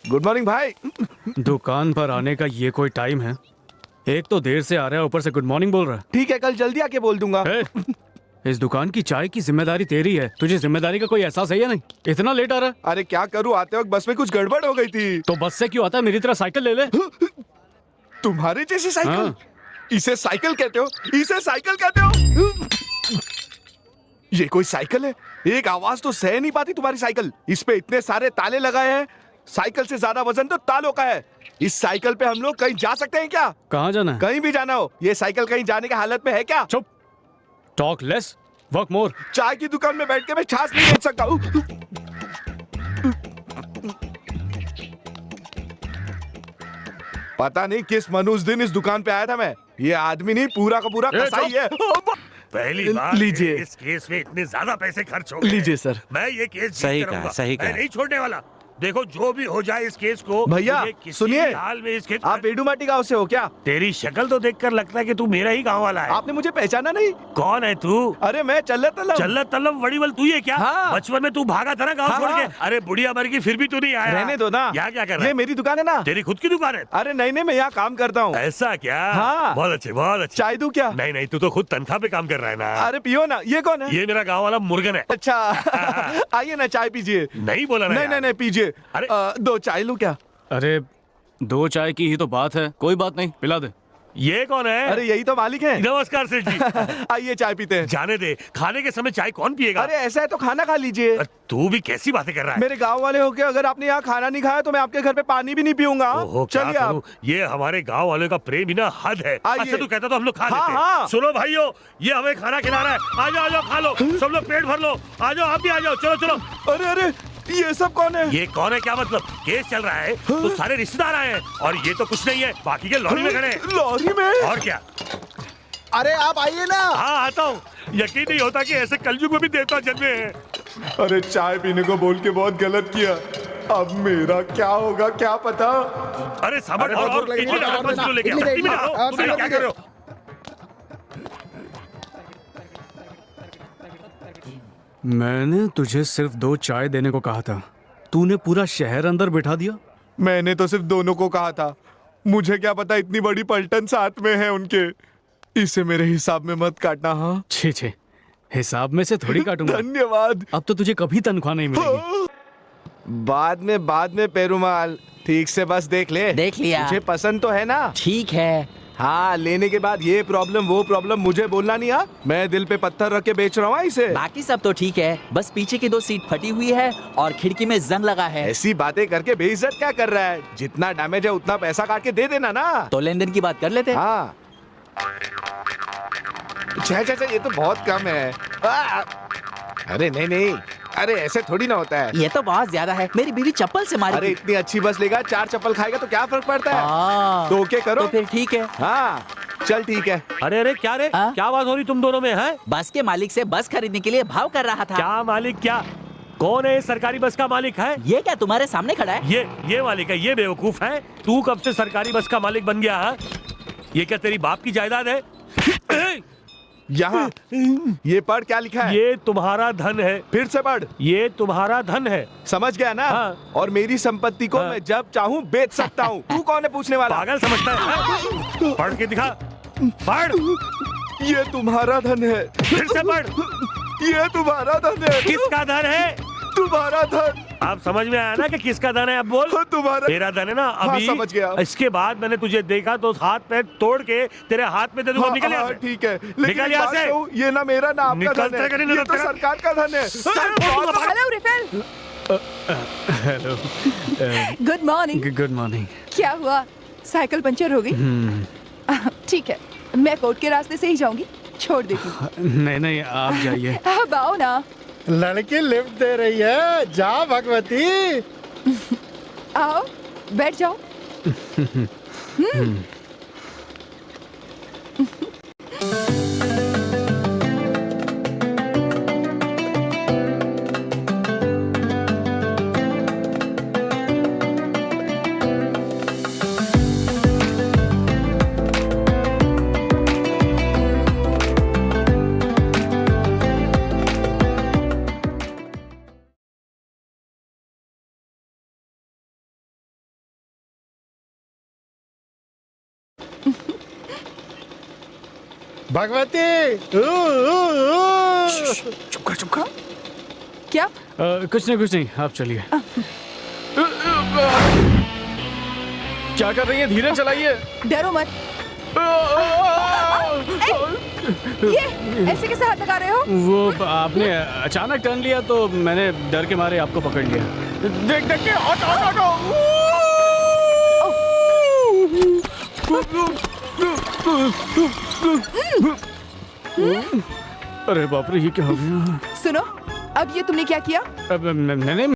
Good morning भाई। दुकान पर आने का ये कोई टाइम है? एक तो देर से आ रहा है, ऊपर से गुड मॉर्निंग बोल रहा ठीक है, कल जल्दी आके बोल दूंगा। है। इस दुकान की चाय की जिम्मेदारी तेरी है, तुझे जिम्मेदारी का कोई एहसास है या नहीं? इतना लेट आ रहा है। अरे क्या करूं, आते वक्त बस में कुछ गड़बड़ हो गई थी। तो बस से क्यों आता है? मेरी तरह साइकिल ले ले। तुम्हारी जैसी साइकिल? हाँ। इसे साइकिल कहते हो? इसे साइकिल कहते हो? ये कोई साइकिल है? एक आवाज तो सह नहीं पाती तुम्हारी साइकिल। इस पे इतने सारे ताले लगाए हैं। साइकिल से ज्यादा वजन तो तालों का है। इस साइकिल पे हम लोग कहीं जा सकते हैं क्या? कहाँ जाना है? कहीं भी जाना हो, ये साइकिल कहीं जाने की हालत में है क्या? चुप। Talk less, work more. चाय की दुकान में बैठ के मैं छाछ नहीं बेच सकता हूँ। पता नहीं किस मनुष्य दिन इस दुकान पे आया था मैं। ये आदमी नहीं, पूरा का पूरा कसाई है। पहली बार लीजिए। इस केस में इतने ज्यादा पैसे खर्च हो गए। लीजिए सर। मैं ये केस जीत सही कर कहा, रहूंगा। सही मैं कहा। नहीं छोड़ने वाला। देखो जो भी हो जाए इस केस को, भैया मुझे किसी सुनिए, भी हाल में इस केस आप वेडुमाटी गांव से हो क्या? तेरी शक्ल तो देखकर लगता है कि तू मेरा ही गांव वाला है। आपने मुझे पहचाना नहीं? कौन है तू? अरे मैं चल्लत तलम। चल्लत तल्लम वड़ीवल तू है क्या? हाँ। बचपन में तू भागा था ना गांव हाँ, छोड़ हाँ। के। अरे बुढ़िया मर गई फिर भी तू नहीं आया। रहने दो ना। यहाँ क्या कर रहा ये है? मेरी दुकान है ना। तेरी खुद की दुकान है? अरे नहीं नहीं, मैं यहाँ काम करता हूँ। ऐसा क्या? हाँ। बहुत अच्छे, बहुत अच्छे। चाय दूं क्या? नहीं नहीं, तू तो खुद तनख्वाह पे काम कर रहा है ना। अरे पियो ना। ये कौन है? ये मेरा गांव वाला मुर्गन है। अच्छा। आइए ना, चाय पीजिए। नहीं बोला ना नहीं यार। नहीं नहीं, पीजिए। अरे। दो चाय लूं क्या? अरे दो चाय की ही तो बात है, कोई बात नहीं, पिला दे। ये कौन है? अरे यही तो मालिक है। नमस्कार सेठ जी। आइए चाय पीते हैं। जाने दे, खाने के समय चाय कौन पिएगा? अरे ऐसा है तो खाना खा लीजिए। तू भी कैसी बातें कर रहा है? मेरे गांव वाले होके अगर आपने यहाँ खाना नहीं खाया तो मैं आपके घर पे पानी भी नहीं पीऊंगा। ओहो, क्या चलिए करूं? आप। ये हमारे गांव वालों का प्रेम ही ना हद है। आइए। अच्छा तू कहता तो हम लोग खा हाँ, लेते। हाँ। सुनो भाइयों, ये हमें खाना खिला रहा है। आ जाओ आ जाओ, खा लो, सब लोग पेट भर लो। आ जाओ, आप भी आ जाओ, चलो चलो। अरे अरे, ये सब कौन है? ये कौन है क्या मतलब? केस चल रहा है तो सारे रिश्तेदार आए हैं और ये तो कुछ नहीं है, बाकी के लॉरी में खड़े हैं। लॉरी में? और क्या? अरे आप आइए ना। हाँ आता हूँ। यकीन नहीं होता कि ऐसे कलयुग में भी देवता जन्मे हैं। अरे चाय पीने को बोल के बहुत गलत किया। अब मेरा क्या होगा क्या पता। अरे सामान अरे बहुत भूख लगी, इडली और डालो, देना, लेके आओ। इडली इडली में डालो, आप तुम क्या कर रहे हो? मैंने तुझे सिर्फ दो चाय देने को कहा था, तूने पूरा शहर अंदर बिठा दिया। मैंने तो सिर्फ दोनों को कहा था, मुझे क्या पता इतनी बड़ी पलटन साथ में है उनके। इसे मेरे हिसाब में मत काटना। हाँ छे छे, हिसाब में से थोड़ी काटूंगा। धन्यवाद। अब तो तुझे कभी तनख्वाह नहीं मिलेगी। बाद में पेरुमाल, ठीक से बस देख ले। देख लिया। मुझे पसंद तो है ना। ठीक है। हाँ, लेने के बाद ये प्रॉब्लम वो प्रॉब्लम मुझे बोलना नहीं। हाँ, मैं दिल पे पत्थर रख के बेच रहा हूँ इसे। बाकी सब तो ठीक है, बस पीछे की 2 सीट फटी हुई है और खिड़की में जंग लगा है। ऐसी बातें करके बेइज्जत क्या कर रहा है? जितना डैमेज है उतना पैसा काट के दे देना ना। तो लेन देन की बात कर लेते हैं। हाँ। छह, ये तो बहुत कम है। अरे नहीं नहीं, अरे ऐसे थोड़ी ना होता है। ये तो बहुत ज्यादा है, मेरी बीवी चप्पल से मारी। अरे इतनी अच्छी बस लेगा, 4 चप्पल खाएगा तो क्या फर्क पड़ता है? तो ओके करो। तो फिर ठीक है। हाँ चल ठीक है। अरे अरे क्या रे? हाँ? क्या बात हो रही तुम दोनों में है? बस के मालिक से बस खरीदने के लिए भाव कर रहा था। क्या मालिक? क्या कौन है? सरकारी बस का मालिक है? ये क्या तुम्हारे सामने खड़ा है? ये मालिक है? ये बेवकूफ है। तू कब से सरकारी बस का मालिक बन गया है? ये क्या तेरी बाप की जायदाद है? यहाँ ये पढ़ क्या लिखा है? ये तुम्हारा धन है। फिर से पढ़। ये तुम्हारा धन है। समझ गया ना? हाँ। और मेरी संपत्ति को हाँ। मैं जब चाहूँ बेच सकता हूँ। तू कौन है पूछने वाला? पागल समझता है? पढ़ के दिखा। पढ़। ये तुम्हारा धन है। फिर से पढ़। ये तुम्हारा धन है। किसका धन है? तुम्हारा धन। आप समझ में आया ना कि किसका धन है? अब बोल। तुम्हारा। मेरा धन है ना। अभी समझ गया। इसके बाद मैंने तुझे देखा तो हाथ पैर तोड़ के तेरे हाथ में दे दूंगा। निकल यहाँ से। ठीक है, निकल लेकिन यहाँ एक बात से। कहूं, ये ना मेरा ना आपका निकलते धन है। कि नहीं ये तो निकलते? सरकार का धन है। Hello refill. Hello. Good morning. Good morning. क्या हुआ, साइकिल पंचर हो गई? ठीक है, मैं कोर्ट के रास्ते से ही जाऊंगी, छोड़ देती हूँ। नहीं नहीं, आप जाइए। अब आओ ना। लड़की लिफ्ट दे रही है, जा भगवती। आओ बैठ जाओ। भगवती चुप कर क्या? कुछ नहीं आप चलिए। क्या कर रही है? धीरे चलाइए। डरो मत। ये ऐसे कैसे हाथ लगा रहे हो? वो आपने अचानक टर्न लिया तो मैंने डर के मारे आपको पकड़ लिया। देख के हटो। अरे बाप रे, ये क्या हो गया? सुनो, अब ये तुमने क्या किया? अब मैंने